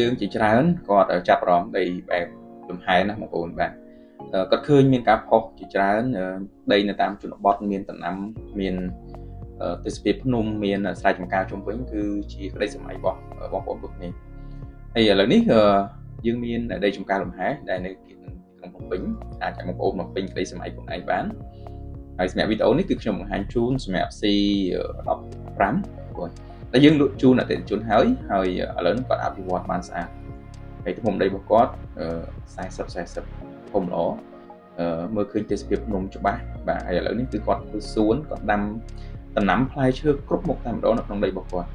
យើងជាច្រើនគាត់ចាប់អារម្មណ៍ដីបែបលំហែណាបងប្អូនបាទគាត់ឃើញមានការផុសជាច្រើនដីនៅតាមជនបទមានដំណាំមានទេសភាពភ្នំមានស្រែចម្ការជុំវិញគឺជាក្តីសម័យរបស់បងប្អូនគ្រប់គ្នាហើយឥឡូវនេះយើងមានដីចម្ការលំហែដែលនៅក្នុងភ្នំពេញអាចឲ្យបងប្អូនមកពេញក្តីសម័យខ្លួនឯងបានហើយសម្រាប់វីដេអូនេះគឺខ្ញុំបង្ហាញជូនសម្រាប់ C15 បងដែលយើងលក់ជូនអតិថិជនហើយឥឡូវនេះគាត់អភិវឌ្ឍបានស្អាតហើយទំហំដីរបស់គាត់40ធំល្អមើលឃើញទេសភាពភ្នំច្បាស់បាទហើយឥឡូវនេះគឺគាត់ធ្វើសួនគាត់ដាំដំណាំផ្លែឈើគ្រប់មុខតែម្ដងនៅក្នុងដីរបស់គាត់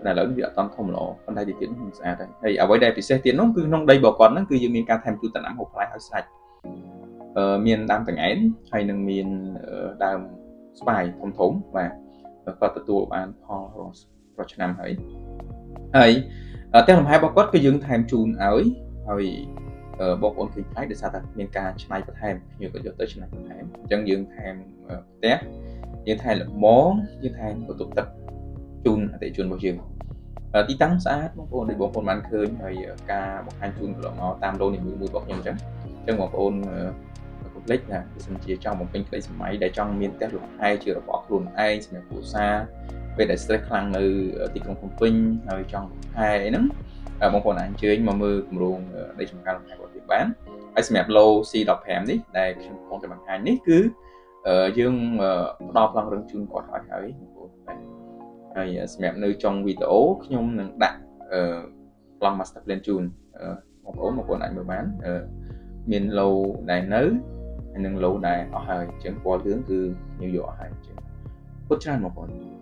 តែឥឡូវនេះវាអត់ទាន់ធំល្អប៉ុន្តែទៀតនឹងស្អាតហើយអ្វីដែលពិសេសទៀតនោះគឺក្នុងដីរបស់គាត់ហ្នឹងគឺយើងមានការថែមជូនដំណាំហូបផ្លែឲ្យស្រេចមានដើមតង្កែនហើយនឹងមានដើមស្វាយធំបាទគាត់ទទួលបានផលរាល់ឆ្នាំហើយតែលំហែរបស់គាត់គឺយើងថែមជូនឲ្យបងប្អូនឃើញផ្លែដោយសារតែមានការច្នៃបន្ថែមភ្ញៀវក៏យកទៅច្នៃបន្ថែមអញ្ចឹងយើងថែមផ្ទះយើងថែមលំយើងថែមបន្ទប់ទឹកជូនអតិថិជនរបស់យើងទីតាំងស្អាតបងប្អូនដែលបងប្អូនបានឃើញហើយការបង្ហាញជូនកន្លងមកតាមឡូនីមួយរបស់ខ្ញុំអញ្ចឹងបងប្អូនកុំភ្លេចថាបើសិនជាចង់បំពេញក្តីសម័យដែលចង់មានផ្ទះលំហែជារបស់ខ្លួនឯងសម្រាប់គ្រួសារពេលដែល stress ខ្លាំងនៅទីក្រុងភ្នំពេញហើយចង់ហែហ្នឹងបងប្អូនអាចអញ្ជើញមកមើលគម្រោងដីចម្ការលំហែរបស់យើងបានហើយសម្រាប់ low C15 នេះដែលខ្ញុំកំពុងតែបង្ហាញនេះគឺយើងផ្ដល់ប្លង់រឹងជូនគាត់ហើយបងប្អូនបាទហើយសម្រាប់នៅចុងវីដេអូខ្ញុំនឹងដាក់ប្លង់ master plan ជូនបងប្អូនអាចមើលបានមាន low ដែលនៅហើយនឹង low ដែលអស់ហើយអញ្ចឹងពណ៌លឿងគឺខ្ញុំយកអស់ហើយអញ្ចឹងពុតច្រើនបងប្អូន